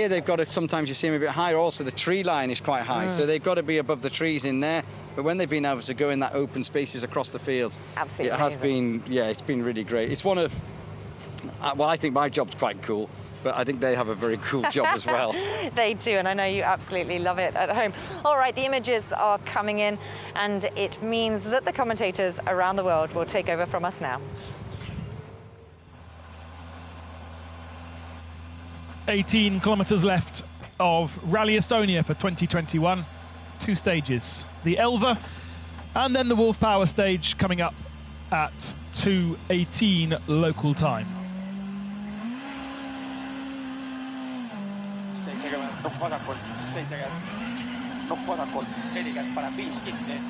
Here they've got to, sometimes you see them a bit higher. Also, the tree line is quite high, so they've got to be above the trees in there. But when they've been able to go in that open spaces across the fields, absolutely, it has been, it's been really great. It's one of, well, I think my job's quite cool, but I think they have a very cool job as well. They do, and I know you absolutely love it at home. All right, the images are coming in, and it means that the commentators around the world will take over from us now. 18 kilometres left of Rally Estonia for 2021. 2 stages, the Elva and then the Wolf Power stage coming up at 2:18 local time.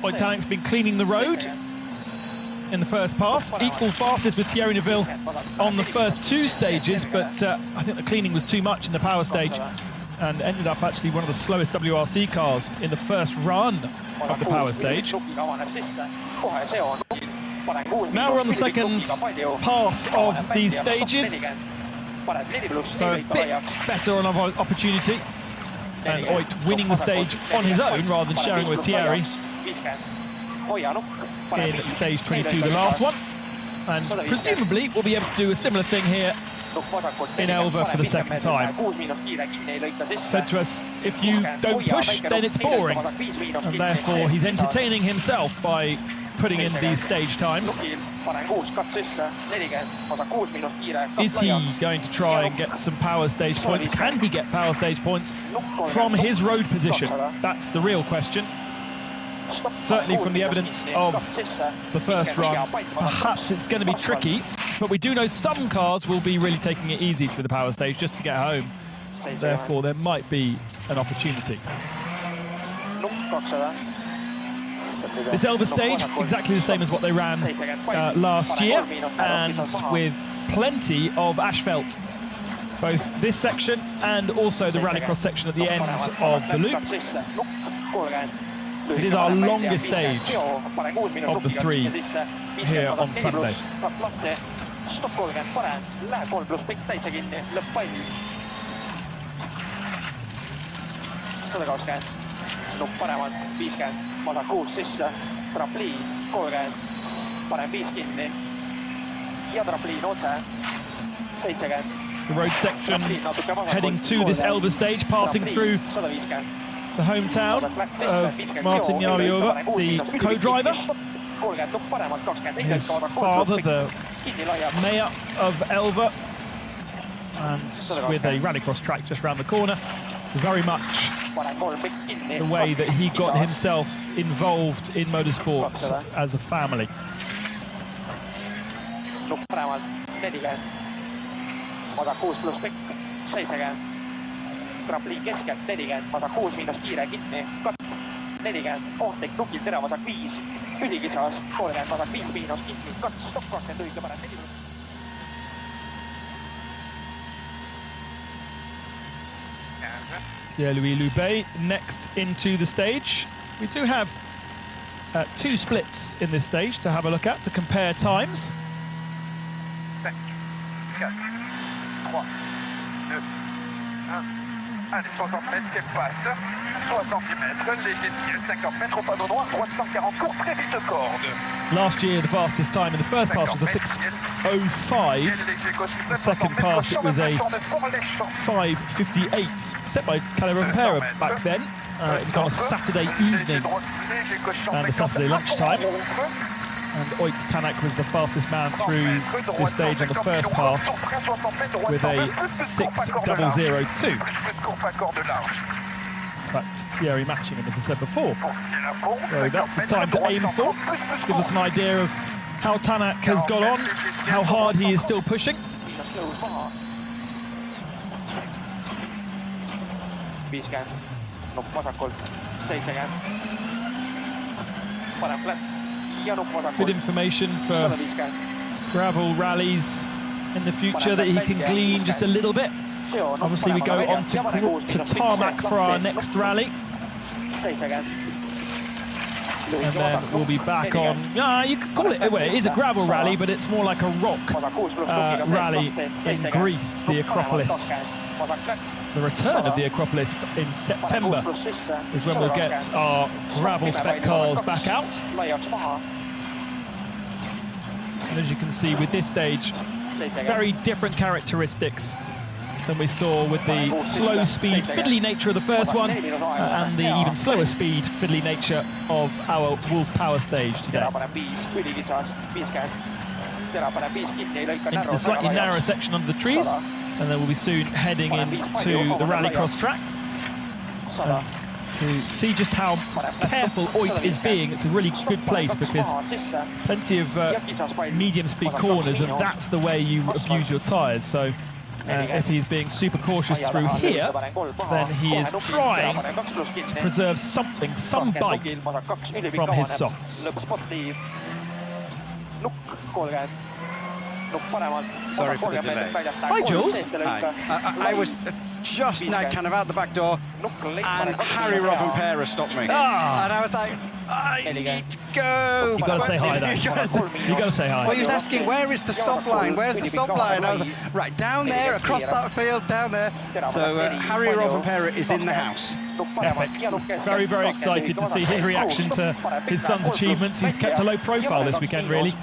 Ott Tänak's been cleaning the road in the first pass. Equal fastest with Thierry Neuville on the first 2 stages, but I think the cleaning was too much in the power stage and ended up actually one of the slowest WRC cars in the first run of the power stage. Now we're on the second pass of these stages, so a bit better on our opportunity, and Ott winning the stage on his own rather than sharing with Thierry in stage 22, the last one, and presumably we'll be able to do a similar thing here in Elva for the second time. Said to us, if you don't push, then it's boring, and therefore he's entertaining himself by putting in these stage times. Is he going to try and get some power stage points? Can he get power stage points from his road position? That's the real question. Certainly from the evidence of the first run, perhaps it's going to be tricky, but we do know some cars will be really taking it easy through the power stage just to get home. Therefore, there might be an opportunity. This Elva stage, exactly the same as what they ran last year, and with plenty of asphalt. Both this section and also the rallycross section at the end of the loop. It is our longest stage of the 3 here on Sunday. The road section heading to this Elva stage, passing through the hometown of Martin Jarviova, the co-driver. His father, the mayor of Elva, and with a rallycross track just round the corner. Very much the way that he got himself involved in motorsport as a family. trampliin keskelt 40, vasak 6 miinus kiire kinni, 40, ohtlik nukilt ära, vasak 5, ülikisas 30, vasak 5 miinus kinni, 2, stopp 20 õige parem 4. Pierre-Louis Loubet next into the stage. We do have 2 splits in this stage to have a look at, to compare times. 5, 4, 3, 2, 1. Allez, 60 mètres, c'est passe. 60 mètres, léger de 50 mètres au panneau noir, droite 140, court, très vite corde. Last year, the fastest time in the first pass was a 6:05. The second pass, it was a 5:58, set by Kalle Rompera back then. It was on a Saturday evening and a Saturday lunchtime. And Ott Tänak was the fastest man through this stage on the first pass with a 6:002. In fact, Thierry matching him, as I said before. So that's the time to aim for. Gives us an idea of how Tänak has got on, how hard he is still pushing. Good information for gravel rallies in the future that he can glean just a little bit. Obviously, we go on to tarmac for our next rally. And then we'll be back on, you could call it, well, it is a gravel rally, but it's more like a rock rally in Greece, the Acropolis. the return of the Acropolis in September is when we'll get our gravel spec cars back out. And as you can see with this stage, very different characteristics than we saw with the slow speed, fiddly nature of the first one, and the even slower speed, fiddly nature of our Wolf Power stage today. Into the slightly narrower section under the trees, and then we'll be soon heading into the rallycross track. To see just how careful Oit is being, it's a really good place because plenty of medium speed corners, and that's the way you abuse your tyres. So if he's being super cautious through here, then he is trying to preserve something, some bite from his softs. Sorry for the delay. Hi, Jules. Hi. I was just now kind of out the back door, and Harry Rovanpera stopped me. And I was like, I need to go. You got to say hi, though. You got to say hi. Well, he was asking, where is the stop line? Where's the stop line? I was like, right, down there, across that field, down there. So Harry Rovanpera is in the house. Epic. Very, very excited to see his reaction to his son's achievements. He's kept a low profile this weekend, really,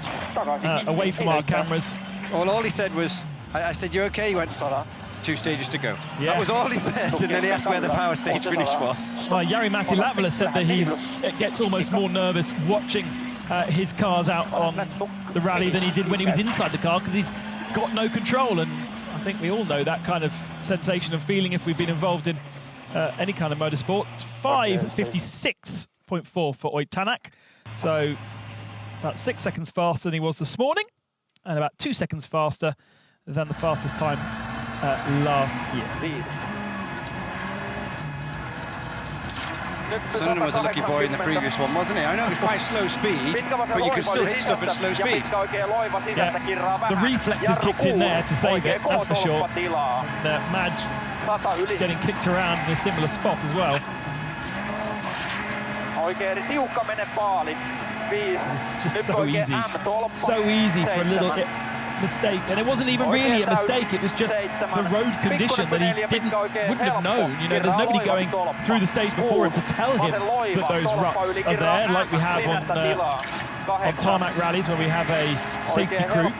away from our cameras. Well, all he said was, I said, you okay? He went, 2 stages to go. Yeah. That was all he said, and then he asked where the power stage finish was. Well, Jari-Matti Latvala said that he gets almost more nervous watching his cars out on the rally than he did when he was inside the car, because he's got no control, and I think we all know that kind of sensation and feeling if we've been involved in any kind of motorsport. 5:56.4 for Oit Tanak, so about 6 seconds faster than he was this morning, and about 2 seconds faster than the fastest time last year. Sonnen was a lucky boy in the previous one, wasn't he? I know it was quite slow speed, but you could still hit stuff at slow speed. Yeah, the reflexes kicked in there to save it, that's for sure. Mads getting kicked around in a similar spot as well. It's just so easy. So easy for a little mistake, and it wasn't even really a mistake, it was just the road condition that he wouldn't have known. You know, there's nobody going through the stage before him to tell him that those ruts are there, like we have on tarmac rallies where we have a safety crew.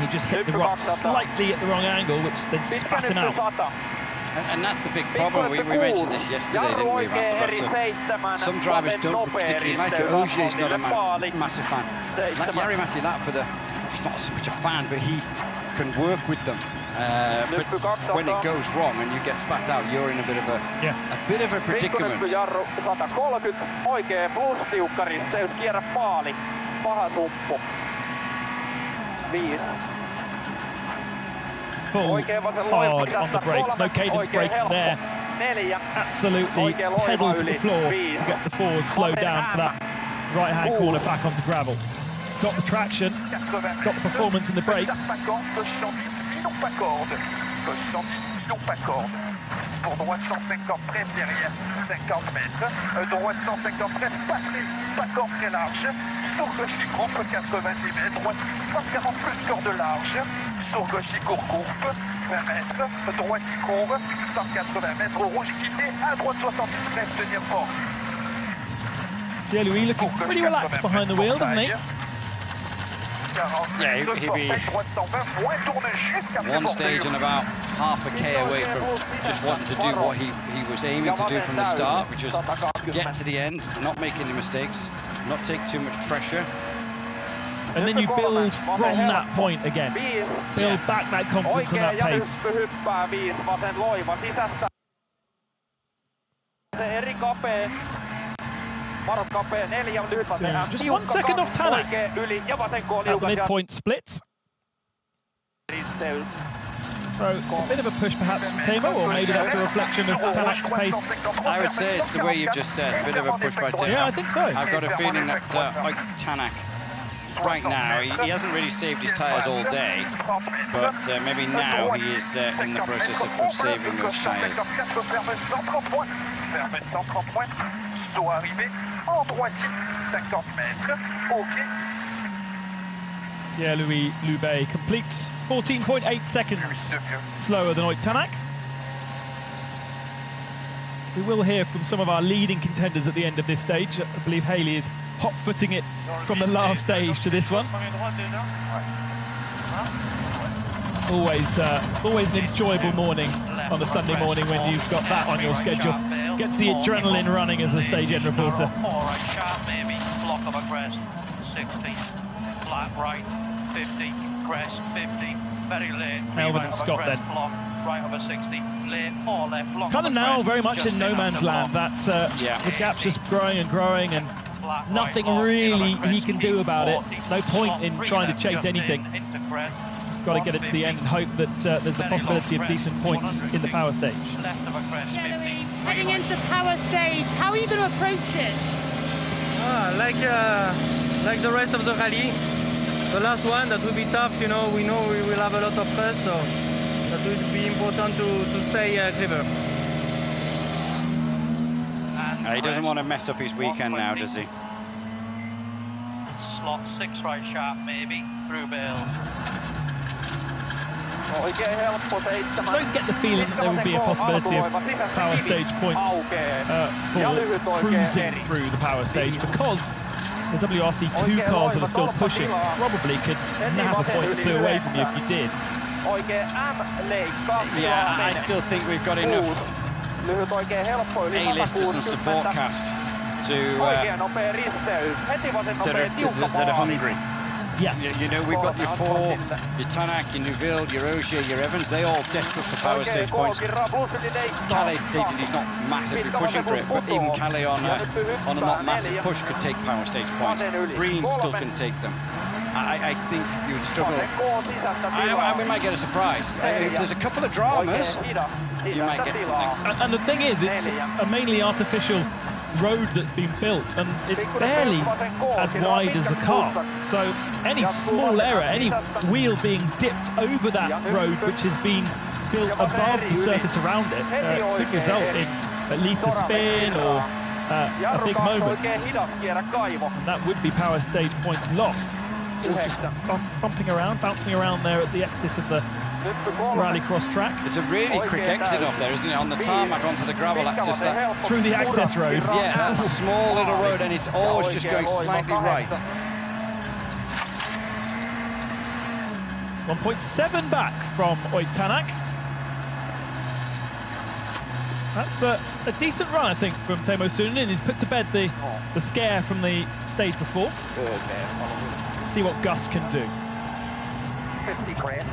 He just hit the rut slightly at the wrong angle, which then spat him out. And that's the big problem. We mentioned this yesterday, didn't we, about the ruts? Some drivers don't particularly like it. Ogier's not a massive fan. Like Jari-Matti Latvala, he's not so much a fan, but he can work with them. But when it goes wrong and you get spat out, you're in a bit of a predicament. Full hard on the brakes, no cadence braking there. Absolutely pedal to the floor to get the forward slowed down for that right-hand corner back onto gravel. It's got the traction, got the performance in the brakes. Pour droite 150 près derrière 50 mètres, droite 150 près, pas corde très large, sur gauche il courbe 90 mètres, droite pas 40 plus corde large, sur gauche il courbe 20 mètres, droite il courbe 180 mètres, rouge quitté, à droite 70 mètres, tenir fort. Pierre-Louis looking pretty relaxed behind the wheel, doesn't he? Yeah, he'd be one stage and about half a K away from just wanting to do what he was aiming to do from the start, which was get to the end, not make any mistakes, not take too much pressure. And then you build from that point again. Build back that confidence and that pace. So just 1 second off Tanak at the midpoint split. So a bit of a push perhaps from Timo, or maybe that's a reflection of Tanak's pace. I would say it's the way you've just said, a bit of a push by Timo. Yeah, I think so. I've got a feeling that Tanak, right now, he hasn't really saved his tyres all day, but maybe now he is in the process of saving those tyres. Saut arrivé en droitier, 50 mètres, OK. Pierre-Louis Loubet completes 14.8 seconds slower than Oitanak. We will hear from some of our leading contenders at the end of this stage. I believe Haley is hot-footing it from the last stage to this one. Always an enjoyable morning on a Sunday morning when you've got that on your schedule. Gets the adrenaline running as a stage end reporter. All right, sharp maybe, block of a crest, 60, flat right, 50, crest, 50, very late. Melbourne and Scott then. Block, right of a 60, late, or left, block. Kind of now very much in no man's land, that the gap's just growing and growing and nothing really he can do about it. No point in trying to chase anything. Just got to get it to the end and hope that there's the possibility of decent points in the power stage. Heading into power stage, how are you going to approach it? Like the rest of the rally. The last one, that will be tough, you know. We know we will have a lot of press, so that will be important to stay clever. He doesn't want to mess up his weekend now, does he? Slot 6 right sharp maybe, through Bale. I don't get the feeling that there would be a possibility of power stage points for cruising through the power stage, because the WRC2 cars that are still pushing probably could nab a point or two away from you if you did. Yeah, I still think we've got enough A-listers and support cast to that are hungry. Yeah. You know, we've got your Four, your Tanak, your Neuville, your Ogier, your Evans. They all desperate for power stage points. Calais stated he's not massively pushing for it, but even Calais on a not massive push could take power stage points. Breen still can take them. I think you would struggle. We might get a surprise. If there's a couple of dramas, you might get something. And the thing is, it's a mainly artificial road that's been built, and it's barely as wide as a car. So any small error, any wheel being dipped over that road, which has been built above the surface around it, could result in at least a spin or a big moment. And that would be power stage points lost. Just bumping around, bouncing around there at the exit of the rallycross track. It's a really quick exit off there, isn't it? On the tarmac onto the gravel access there. Through the access road. Yeah, that small little road, and it's always just going slightly right. 1.7 back from Oitanak. That's a decent run, I think, from Teemu Suunen. He's put to bed the scare from the stage before. See what Gus can do. 50 grand.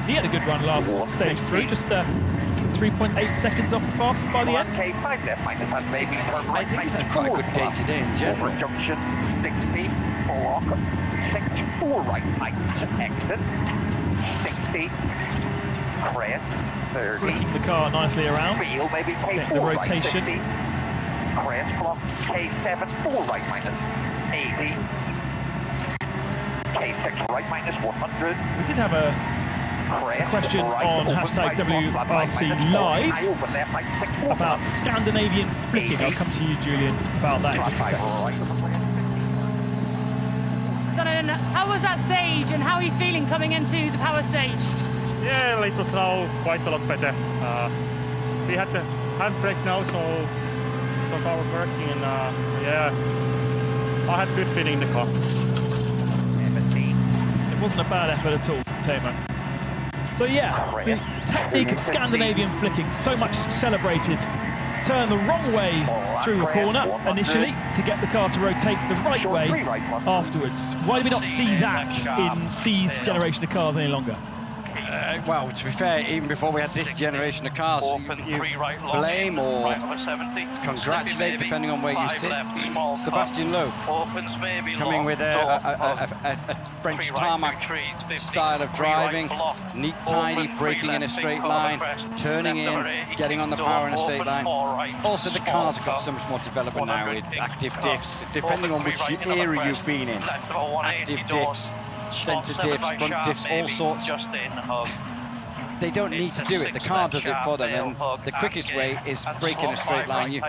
He had a good run last stage through, just 3.8 seconds off the fastest by the end. I think he's had quite a good day today in general. Junction 60, block 64 right, exit 60, crest 30. Flicking the car nicely around. Wheel, maybe K4 the rotation. Right, 50. Crest block K7, 4 right minus 80. K6 right minus 100. We did have a question on hashtag WRC Live about Scandinavian flicking. I'll come to you, Julian, about that in just a second. Suunen, how was that stage and how are you feeling coming into the power stage? Yeah, it was now quite a lot better. We had the handbrake now, so car was working, and yeah, I had good feeling in the car. It wasn't a bad effort at all from Teemu. So yeah, the technique of Scandinavian flicking, so much celebrated. Turn the wrong way through a corner initially to get the car to rotate the right way afterwards. Why do we not see that in these generation of cars any longer? Well, to be fair, even before we had this generation of cars, you blame or congratulate, depending on where you sit, Sebastian Loeb, coming with a French tarmac style of driving, neat, tidy, braking in a straight line, turning in, getting on the power in a straight line. Also, the cars have got so much more development now with active diffs, depending on which era you've been in. Active diffs, centre diffs, front diffs, all sorts. they don't need to do it. The car does it for them, and the quickest way is breaking a straight line. You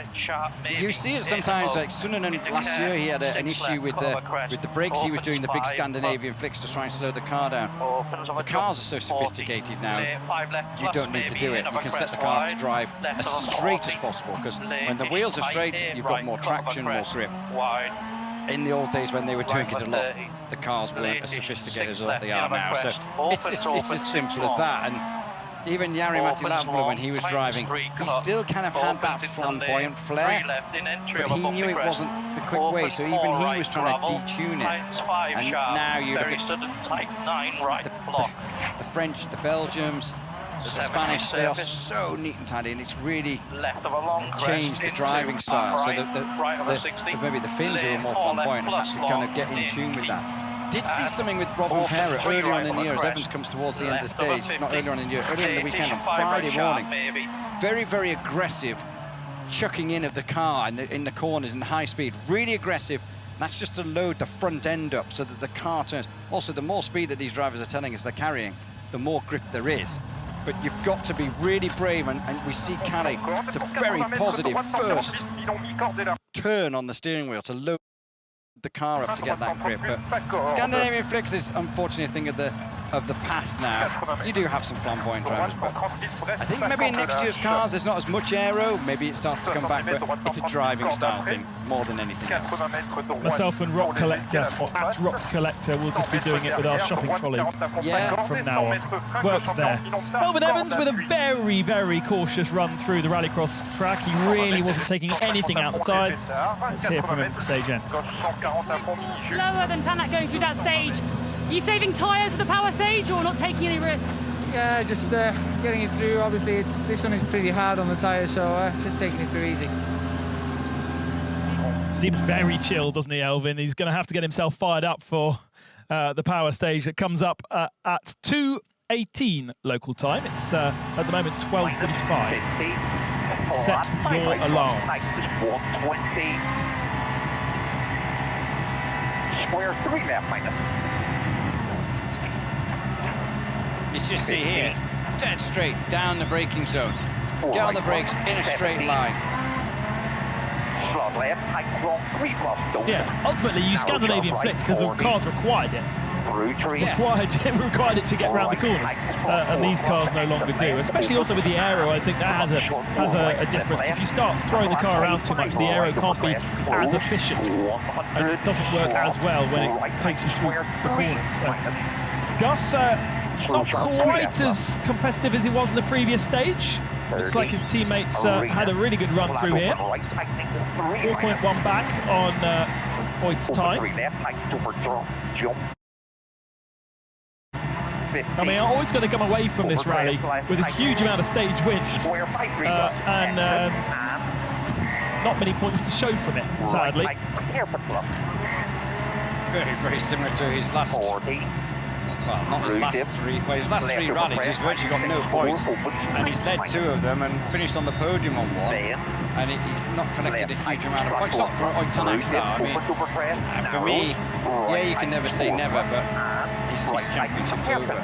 see it sometimes, like Suninen last year, he had an issue with the brakes. He was doing the big Scandinavian flicks to try and slow the car down. The cars are so sophisticated now, you don't need to do it. You can set the car up to drive as straight as possible, because when the wheels are straight, you've got more traction, more grip. In the old days when they were doing it a lot, the cars weren't as sophisticated as what they are now. So it's as simple as that. And even Jari-Matti Latvala, when he was driving, he still kind of had that flamboyant flair, but he knew it wasn't the quick way, so even he was trying to detune it. And now you look at the French, the Belgians, the Spanish, they are so neat and tidy, and it's really changed the driving style. So maybe the Finns who are more flamboyant have had to kind of get in tune with that. Did see something with Robin Pera earlier on in the year as Evans comes towards the end of the stage. Not earlier on in the year, earlier in the weekend on Friday morning. Very, very aggressive chucking in of the car in the corners in high speed. Really aggressive. That's just to load the front end up so that the car turns. Also, the more speed that these drivers are telling us they're carrying, the more grip there is. But you've got to be really brave, and we see Kalle, it's a very positive first turn on the steering wheel to load the car up to get that grip. But Scandinavian flicks is unfortunately a thing of the past now. You do have some flamboyant drivers, but I think maybe in next year's cars there's not as much aero. Maybe it starts to come back, but it's a driving style thing more than anything else. Myself and Rock Collector, or at Rock Collector, will just be doing it with our shopping trolleys from now on. Works there. Melvin Evans with a very, very cautious run through the rallycross track. He really wasn't taking anything out the tyres. Let's hear from him at the stage end. Slower than Tanak going through that stage. Are you saving tyres for the power stage or not taking any risks? Yeah, just getting it through. Obviously, this one is pretty hard on the tyres, so just taking it through easy. Seems very chill, doesn't he, Elvin? He's going to have to get himself fired up for the power stage that comes up at 2:18 local time. It's at the moment 12:45. Set your alarms. Square 3 left minus. You just see here, dead straight down the braking zone. Get on the brakes in a straight line. Yeah, ultimately you Scandinavian flicked because the cars required it. Required it to get around the corners, and these cars no longer do. Especially also with the aero, I think that has a difference. If you start throwing the car around too much, the aero can't be as efficient, and it doesn't work as well when it takes you through the corners. So, Gus, not quite as competitive as he was in the previous stage. Looks like his teammates had a really good run through here. 4.1 back on Oit's time. I mean, Oit's going to come away from this rally with a huge amount of stage wins and not many points to show from it, sadly. Very, very similar to his last... Well, not his last three. Well, his last 3 rallies, he's virtually got no points, and he's led 2 of them and finished on the podium on 1. And he's not collected a huge amount of points. Not for Oit Tanak star. I mean, and for me, yeah, you can never say never, but his championship's over.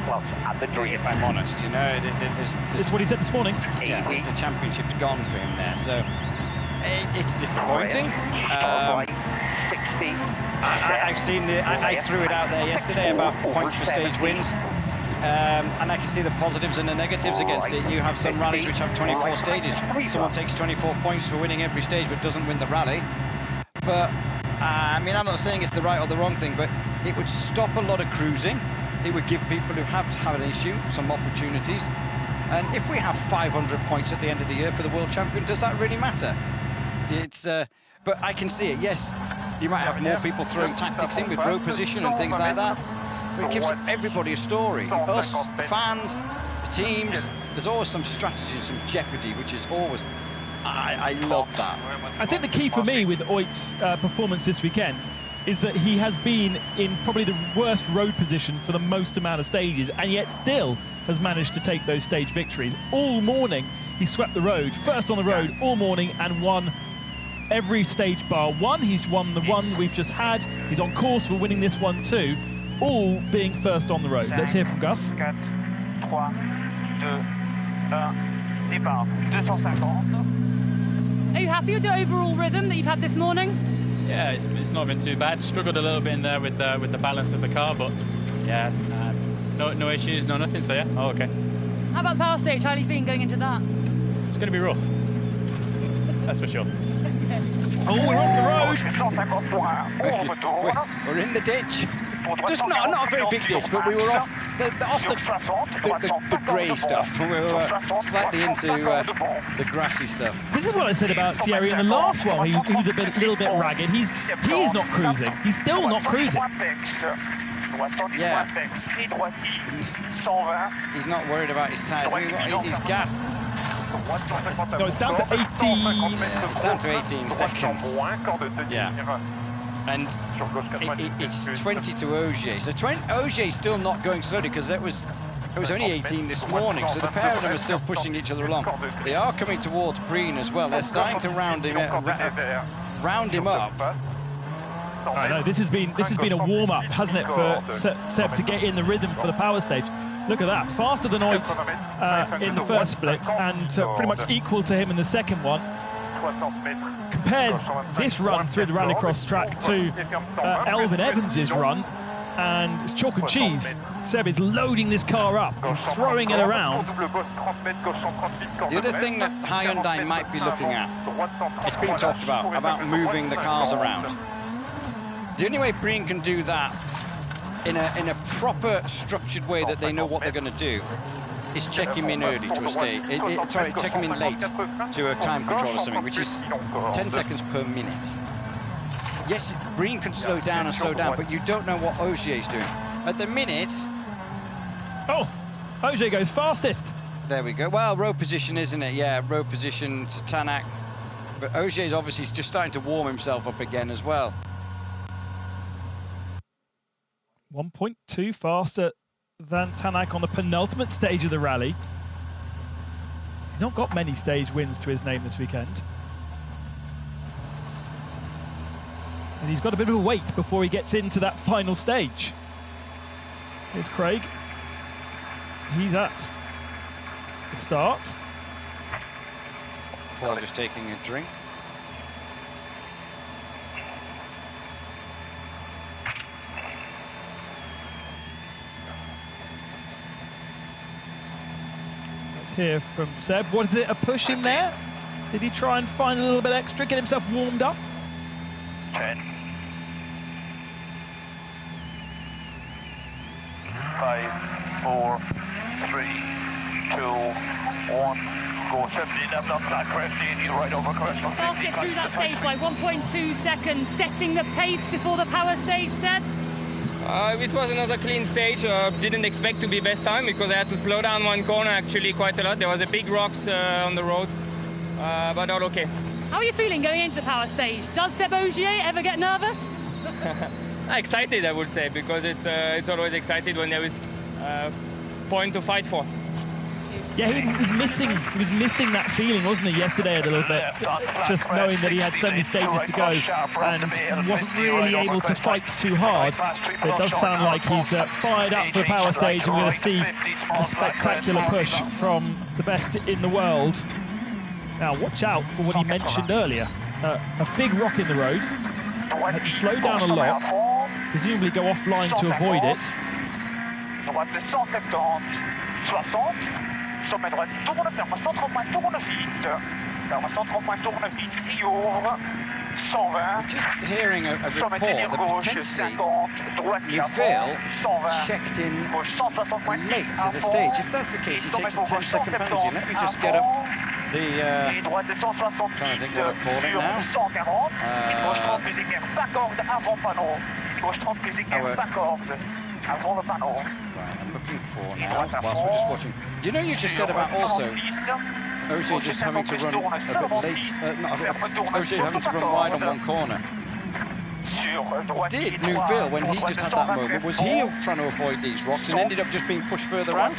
If I'm honest, you know, it's what he said this morning. Yeah, the championship's gone for him there. So it's disappointing. I've seen I threw it out there yesterday about points for stage wins, and I can see the positives and the negatives against it. You have some rallies which have 24 stages. Someone takes 24 points for winning every stage but doesn't win the rally. But I mean, I'm not saying it's the right or the wrong thing, but it would stop a lot of cruising. It would give people who have had an issue some opportunities. And if we have 500 points at the end of the year for the world champion, does that really matter? It's but I can see it, yes. You might have more people throwing tactics in with road position and things like that. But it gives everybody a story. Us, the fans, the teams. There's always some strategy, some jeopardy, which is always... I love that. I think the key for me with Oit's performance this weekend is that he has been in probably the worst road position for the most amount of stages, and yet still has managed to take those stage victories. All morning, he swept the road, first on the road all morning, and won every stage bar one. He's won the one we've just had. He's on course for winning this one too, all being first on the road. Let's hear from Gus. Are you happy with the overall rhythm that you've had this morning? Yeah, it's not been too bad. Struggled a little bit in there with the balance of the car, but yeah, no issues, no nothing. So yeah, oh, okay. How about the power stage? How are you feeling going into that? It's going to be rough. That's for sure. Oh, we're on the road. We're in the ditch. Just not a very big ditch, but we were off the grey stuff. We were slightly into the grassy stuff. This is what I said about Thierry in the last one. He was a little bit ragged. He is not cruising. He's still not cruising. Yeah. He's not worried about his tyres. He's gap. No, it's down to 18. Yeah, it's down to 18 seconds. Yeah. And it's 20 to Ogier. So Ogier's still not going slowly because it was only 18 this morning. So the pair of them are still pushing each other along. They are coming towards Breen as well. They're starting to round him up. I know this has been a warm up, hasn't it, for Seb to get in the rhythm for the power stage. Look at that, faster than Oit in the first split, and pretty much equal to him in the second one. Compared this run through the rallycross track to Elvin Evans' run, and it's chalk and cheese. Seb is loading this car up, he's throwing it around. The other thing that Hyundai might be looking at, it's been talked about moving the cars around. The only way Breen can do that in a proper structured way that they know what they're going to do is check him in early to a stage. Check him in late to a time control or something, which is 10 seconds per minute. Yes, Breen can slow down, but you don't know what Ogier is doing. At the minute... Oh, Ogier goes fastest. There we go. Well, road position, isn't it? Yeah, road position to Tanak. But Ogier's obviously just starting to warm himself up again as well. 1.2 faster than Tanak on the penultimate stage of the rally. He's not got many stage wins to his name this weekend. And he's got a bit of a wait before he gets into that final stage. Here's Craig. He's at the start. Paul just taking a drink. Let's hear from Seb. What is it, a push in there? Did he try and find a little bit extra, get himself warmed up? 10. 5, 4, 3, 2, 1. Go 70, left on track, crest in, right over crest. Fastest through that stage by 1.2 seconds, setting the pace before the power stage, Seb. It was another clean stage. Didn't expect to be best time because I had to slow down one corner actually quite a lot. There was a big rocks on the road, but all okay. How are you feeling going into the power stage? Does Seb Ogier ever get nervous? Excited, I would say, because it's always excited when there is a point to fight for. Yeah, he was missing that feeling, wasn't he, yesterday a little bit? Just knowing that he had so many stages to go and wasn't really able to fight too hard. But it does sound like he's fired up for the power stage, and we're going to see a spectacular push from the best in the world. Now, watch out for what he mentioned earlier. A big rock in the road. Had to slow down a lot, presumably go offline to avoid it. Sommet droite, tourne ferme, centre point, tourne vite. Ferme, centre point, tourne vite, qui ouvre. 120. Just hearing a report that potentially Neufville checked in late to the stage. If that's the case, he takes a 10-second penalty. Let me just get up the... trying to think what I call it now. Right, I'm looking for now, whilst we're just watching. You know, you just said about also Ogier just having to run a bit late, Ogier having to run wide on one corner. Did Neufville, when he just had that moment, was he trying to avoid these rocks and ended up just being pushed further out?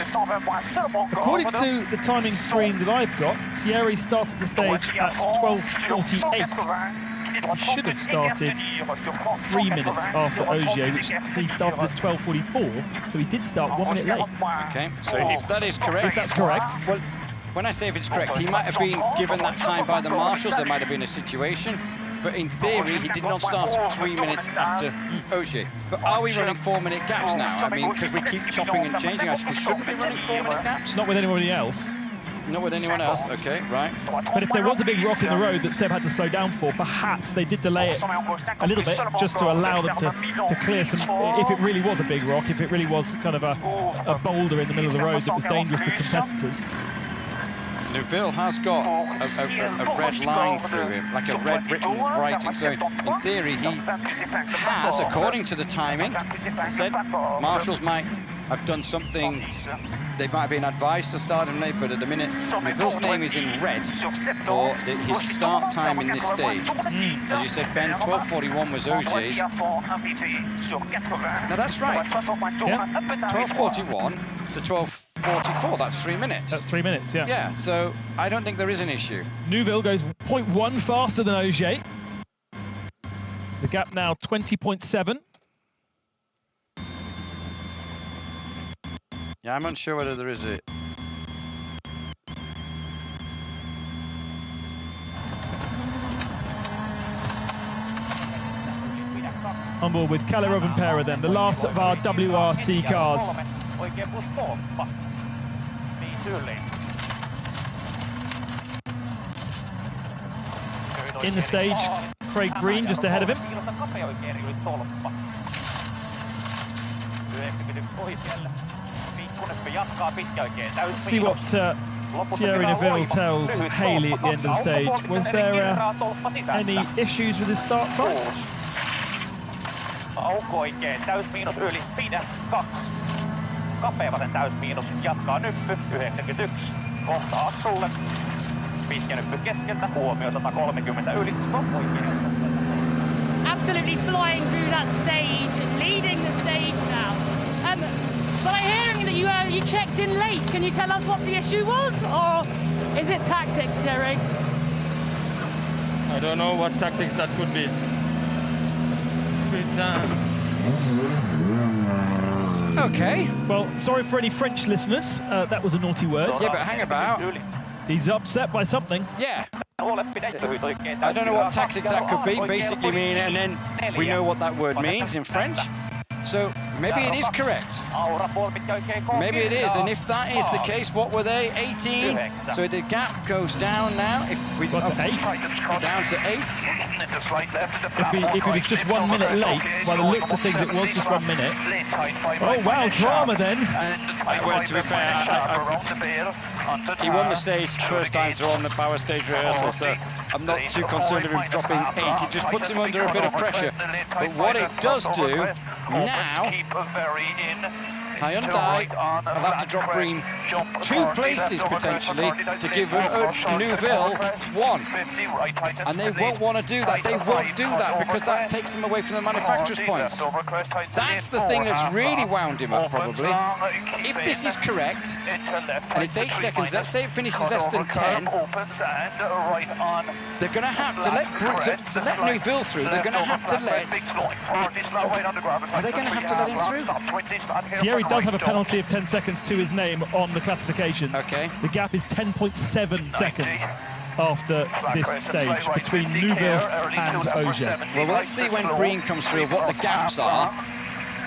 According to the timing screen that I've got, Thierry started the stage at 12:48. he should have started 3 minutes after Ogier, which he started at 12:44, so he did start 1 minute late. Okay, so if that is correct... If that's correct. Well, when I say if it's correct, he might have been given that time by the marshals, there might have been a situation, but in theory, he did not start 3 minutes after Ogier. But are we running 4-minute gaps now? I mean, because we keep chopping and changing, actually, we shouldn't be running 4-minute gaps? Not with anybody else. Not with anyone else, okay, right. But if there was a big rock in the road that Seb had to slow down for, perhaps they did delay it a little bit just to allow them to clear some, if it really was a big rock, if it really was kind of a boulder in the middle of the road that was dangerous to competitors. Neuville has got a red line through him, like a red written writing. So in theory, he has, according to the timing, he said marshals might have done something. They might have been advised to start him late, but at the minute, Neuville's name is in red for his start time in this stage. As you said, Ben, 12:41 was Ogier's. No, that's right. Yeah. 12:41 to 12:44. That's 3 minutes. That's 3 minutes, yeah. Yeah, so I don't think there is an issue. Neuville goes 0.1 faster than Ogier. The gap now 20.7. Yeah, I'm unsure whether there is a... On board with Kalle Rovanperä then, the last of our WRC cars. In the stage, Craig Green just ahead of him. Let's see what Thierry Neuville tells Haley at the end of the stage. Was there any issues with his start time? Aukko oikein, täysmiinus yli, pidä 2. Kapeavasen täysmiinus, jatkaa nyppy, 91. Kohta Aksulle. Pitkä nyppy keskeltä, huomio 130 yli, oikein. Absolutely flying through that stage, leading the stage now. But I'm hearing that you checked in late. Can you tell us what the issue was, or is it tactics, Thierry? I don't know what tactics that could be. Okay. Well, sorry for any French listeners. That was a naughty word. Yeah, but hang about. He's upset by something. Yeah. I don't know what tactics that could be, basically mean, and then we know what that word means in French. So maybe it is correct. Maybe it is, and if that is the case, what were they? 18. So the gap goes down now. If we got to 8, down to 8. If it was just 1 minute late, by the looks of things, it was just 1 minute. Oh wow, drama then. Well, to be fair, he won the stage first time through on the power stage rehearsal, so I'm not too concerned of him dropping 8. It just puts him under a bit of pressure. But what it does do now, Hyundai will have to drop Breen 2 places potentially to give Neuville 1. And they won't want to do that. They won't do that because that takes them away from the manufacturer's points. That's the thing that's really wound him up, probably. If this is correct, and it's 8 seconds, let's say it finishes less than 10, they're going to have to let Neuville through. They're going to have to let... Are they going to have to let him through? Thierry does have a penalty of 10 seconds to his name on the classifications. Okay. The gap is 10.7 seconds after this stage between Neuville and Ogier. Well, let's see when Breen comes through what the gaps are.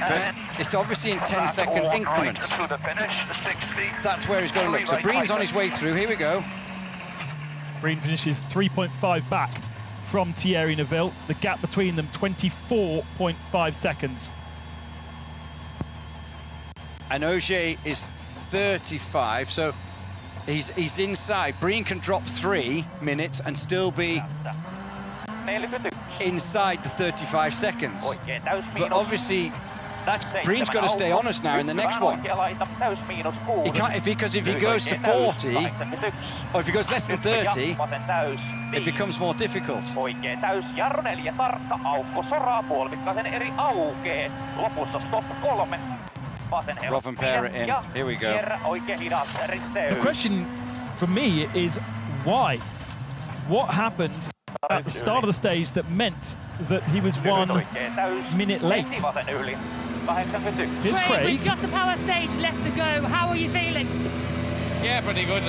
But it's obviously in 10-second increments. That's where he's got to look. So Breen's on his way through. Here we go. Breen finishes 3.5 back from Thierry Neuville. The gap between them, 24.5 seconds. And Ogier is 35, so he's inside. Breen can drop 3 minutes and still be inside the 35 seconds. But obviously, Breen's got to stay honest now in the next one. He can't, because if he goes to 40, or if he goes less than 30, it becomes more difficult. Rovanperä in. Here we go. The question for me is why? What happened at the start of the stage that meant that he was 1 minute late. Here's Craig. With just the power stage left to go, how are you feeling? Yeah, pretty good.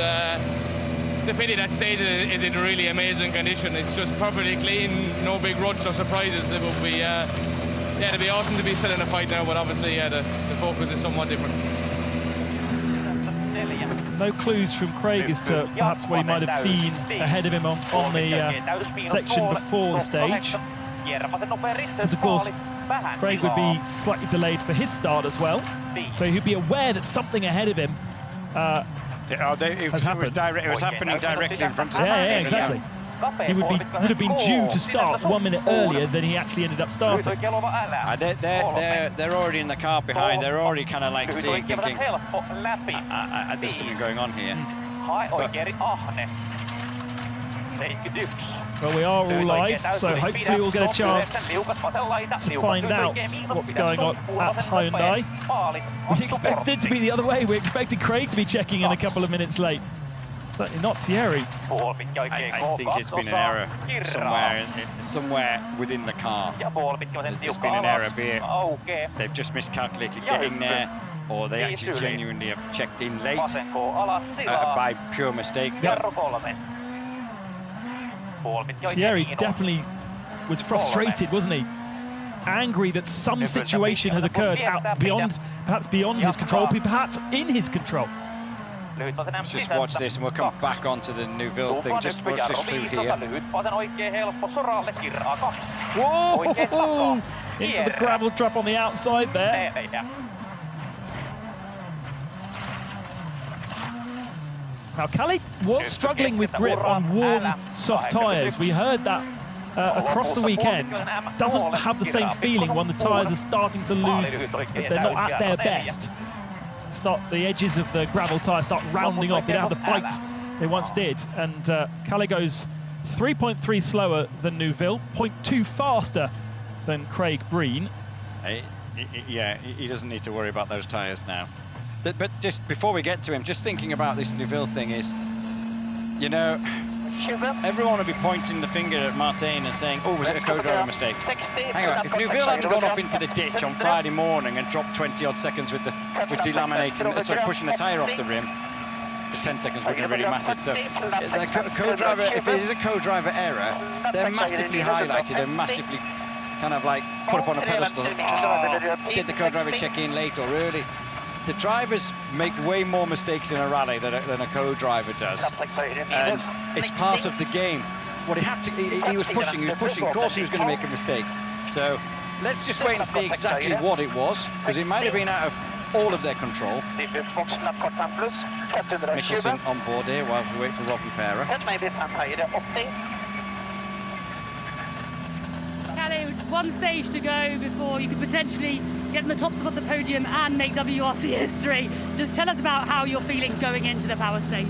It's a pity that stage is in really amazing condition. It's just perfectly clean, no big ruts or surprises. It would be, yeah, it'd be awesome to be still in a fight now, but obviously, yeah, the focus is somewhat different. No clues from Craig as to perhaps what he might have seen ahead of him on the section before the stage. Because, of course, Craig would be slightly delayed for his start as well. So he'd be aware that something ahead of him it was happening directly in front of him. Yeah, exactly. He would have been due to start 1 minute earlier than he actually ended up starting. They're already in the car behind. They're already kind of like thinking, there's something going on here. Well, we are all live, so hopefully we'll get a chance to find out what's going on at Hyundai. We expected it to be the other way. We expected Craig to be checking in a couple of minutes late. Certainly not Thierry. I think it's been an error somewhere within the car. There's been an error, be it they've just miscalculated getting there, or they actually genuinely have checked in late by pure mistake. Thierry definitely was frustrated, wasn't he? Angry that some situation had occurred perhaps beyond his control, perhaps in his control. Let's just watch this and we'll come back onto the Neuville thing. Just watch this through here. Whoa! Into the gravel trap on the outside there. Now, Kalle was struggling with grip on warm, soft tyres. We heard that across the weekend. Doesn't have the same feeling when the tyres are starting to lose, they're not at their best. The edges of the gravel tyre start rounding off. They don't have the bite they once did. And Kalle goes 3.3 slower than Neuville, 0.2 faster than Craig Breen. Yeah, he doesn't need to worry about those tyres now. But just before we get to him, just thinking about this Neuville thing is, you know, everyone will be pointing the finger at Martin and saying, oh, was it a co-driver mistake? Hang on, if Neuville hadn't gone off into the ditch on Friday morning and dropped 20-odd seconds with delaminating, pushing the tyre off the rim, the 10 seconds wouldn't have really mattered. So the co-driver, if it is a co-driver error, they're massively highlighted and massively kind of like put up on a pedestal. Oh, did the co-driver check in late or early? The drivers make way more mistakes in a rally than a co-driver does, and it's part of the game. What he had to, he was pushing. Of course, he was going to make a mistake. So let's just wait and see exactly what it was, because it might have been out of all of their control. Mikkelsen on board here while we wait for Robin Pera. Kalle, one stage to go before you could potentially get in the top spot of the podium and make WRC history. Just tell us about how you're feeling going into the power stage.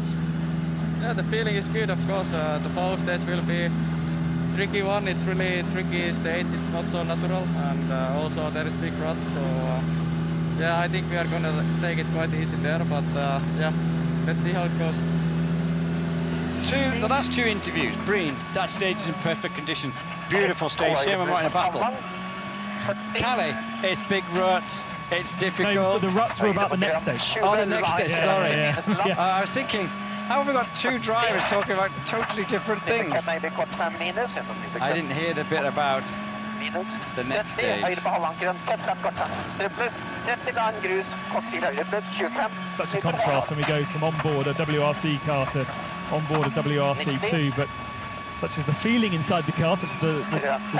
Yeah, the feeling is good, of course. The power stage will be a tricky one. It's really tricky stage. It's not so natural, and also there is big ruts. So yeah, I think we are going to take it quite easy there. But yeah, let's see how it goes. The last two interviews, Breen, that stage is in perfect condition. Beautiful stage, same amount in a battle. Kalle, it's big ruts, it's difficult. No, the ruts were about the next stage. Oh, the next stage, sorry. Yeah. I was thinking, how have we got two drivers talking about totally different things? I didn't hear the bit about the next stage. Such a contrast when we go from onboard a WRC car to onboard a WRC2, but such as the feeling inside the car, such as the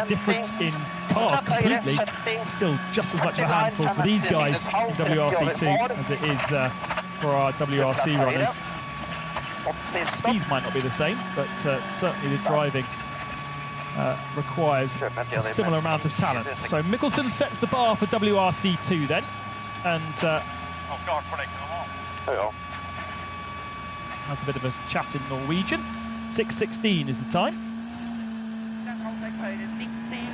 difference in car completely. Still just as much of a handful for these guys in WRC2 as it is for our WRC runners. Speeds might not be the same, but certainly the driving requires a similar amount of talent. So Mikkelsen sets the bar for WRC2 then, and has a bit of a chat in Norwegian. 6:16 is the time.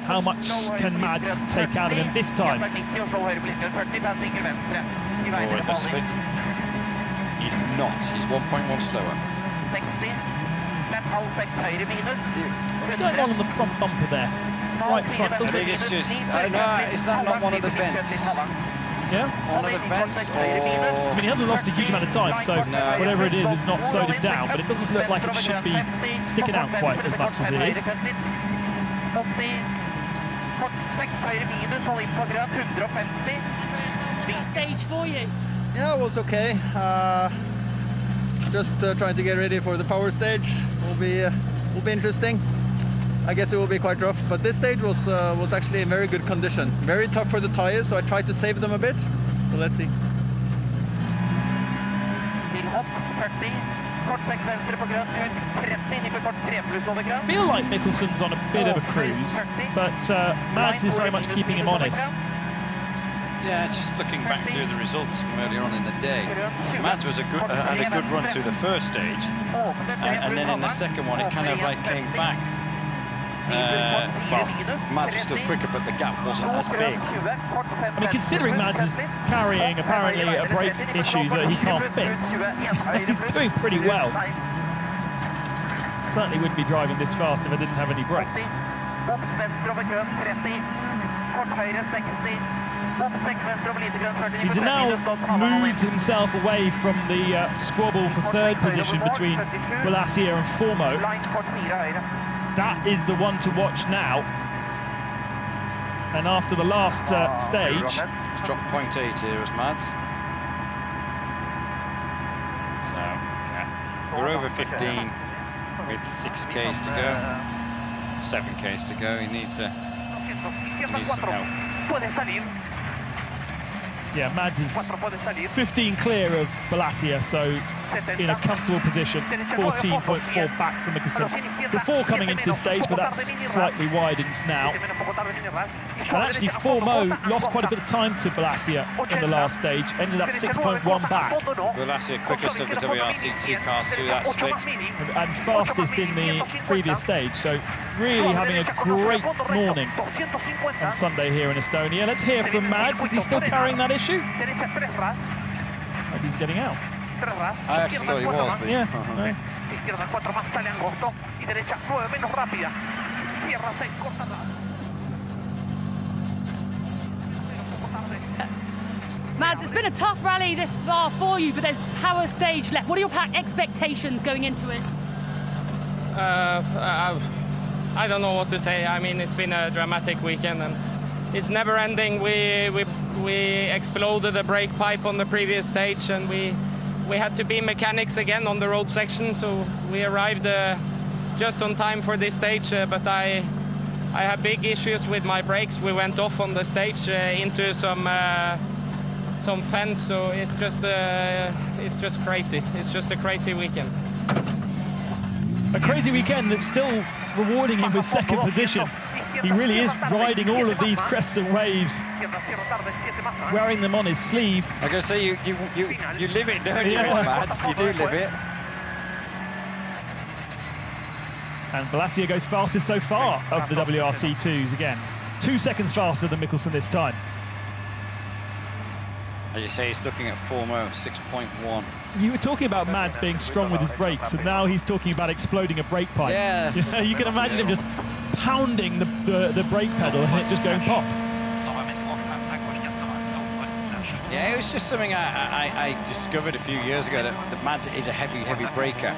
How much can Mads take out of him this time? Oh, in the split, he's not. He's 1.1 slower. What's going on the front bumper there? Right front. I think it's just, no, is that not one of the vents? Yeah? One of the vents, or... I mean, he hasn't lost a huge amount of time, so whatever it is not slowed him down, but it doesn't look like it should be sticking out quite as much as it is. Stage for you. Yeah, it was okay. Just trying to get ready for the power stage. Will be interesting. I guess it will be quite rough, but this stage was actually in very good condition. Very tough for the tires, so I tried to save them a bit. So let's see. I feel like Mikkelsen's on a bit of a cruise, but Mads is very much keeping him honest. Yeah, just looking back through the results from earlier on in the day, Mads was had a good run through the first stage, and then in the second one it kind of like came back. Well, Mads was still quicker, but the gap wasn't as big. I mean, considering Mads is carrying apparently a brake issue that he can't fix, he's doing pretty well. Certainly wouldn't be driving this fast if I didn't have any brakes. He's now moved himself away from the squabble for third position between Balasia and Formo. That is the one to watch now. And after the last stage... He's dropped 0.8 here as Mads. So, yeah. We're over 15 with 6Ks to go. 7Ks to go. He needs some help. Yeah, Mads is 15 clear of Balasia, so in a comfortable position, 14.4 back from Mikkelsen before coming into this stage, but that's slightly widened now. And actually, Formo lost quite a bit of time to Balasia in the last stage, ended up 6.1 back. Balasia quickest of the WRC2 cars through that split. And fastest in the previous stage, so really having a great morning on Sunday here in Estonia. Let's hear from Mads. Is he still carrying that issue? Maybe he's getting out. I actually thought he was, but... Yeah. Mads, it's been a tough rally this far for you, but there's power stage left. What are your expectations going into it? I don't know what to say. I mean, it's been a dramatic weekend and it's never ending. We exploded a brake pipe on the previous stage and we had to be mechanics again on the road section, so we arrived just on time for this stage, but I had big issues with my brakes. We went off on the stage into some fence, so it's just crazy. It's just a crazy weekend. A crazy weekend that's still rewarding him with second position. He really is riding all of these crests and waves, wearing them on his sleeve. I gotta say, you live it, don't you, Mads? You do live it. And Balasia goes fastest so far of the WRC2s again. 2 seconds faster than Mikkelsen this time. As you say, he's looking at Formo of 6.1. You were talking about Mads being strong with his brakes, and now he's talking about exploding a brake pipe. Yeah. You can imagine him just pounding the brake pedal and it just going pop. Yeah, it was just something I discovered a few years ago, that Mads is a heavy braker.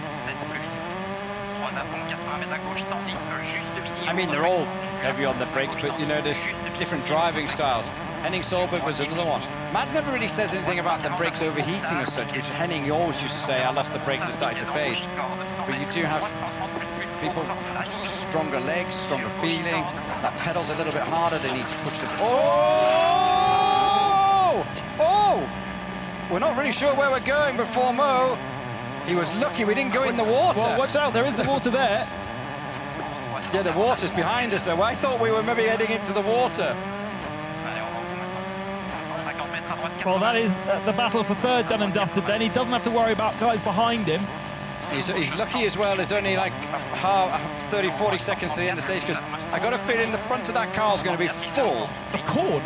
I mean, they're all heavy on the brakes, but, you know, there's different driving styles. Henning Solberg was another one. Mads never really says anything about the brakes overheating as such, which Henning always used to say, I lost the brakes, they started to fade. But you do have people, stronger legs, stronger feeling. That pedal's a little bit harder, they need to push the... Oh! We're not really sure where we're going, but Formo, he was lucky we didn't go in the water. Well, watch out, there is the water there. Yeah, the water's behind us, though. I thought we were maybe heading into the water. Well, that is the battle for third done and dusted then. He doesn't have to worry about guys behind him. He's lucky as well. There's only like 30, 40 seconds to the end of the stage, because I got a feeling the front of that car is going to be full of corn.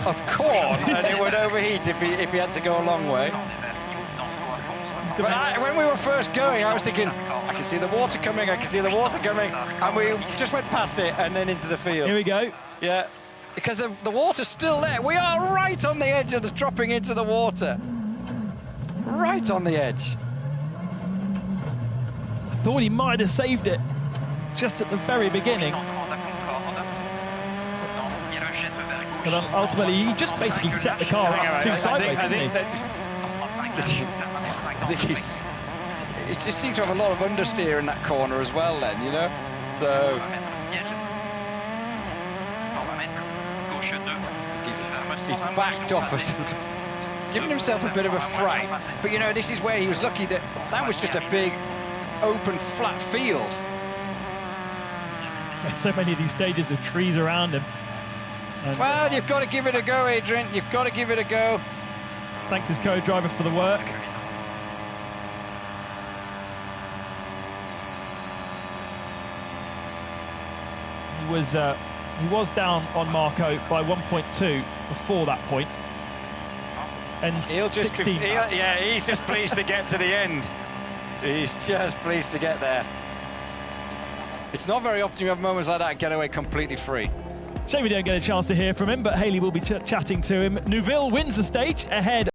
And it would overheat if he had to go a long way. But when we were first going, I was thinking, I can see the water coming, I can see the water coming, and we just went past it and then into the field. Here we go. Yeah, because the water's still there. We are right on the edge of dropping into the water. Right on the edge. I thought he might have saved it just at the very beginning. But ultimately, he just basically set the car up too sideways, didn't he? I think he just seemed to have a lot of understeer in that corner as well then, you know? So... He's backed off us, giving himself a bit of a fright. But, you know, this is where he was lucky that was just a big, open, flat field. There's so many of these stages with trees around him. And well, you've got to give it a go, Adrian. You've got to give it a go. Thanks his co-driver for the work. He was down on Marco by 1.2 before that point. And he's just pleased to get to the end. He's just pleased to get there. It's not very often you have moments like that get away completely free. Shame we don't get a chance to hear from him, but Haley will be chatting to him. Neuville wins the stage ahead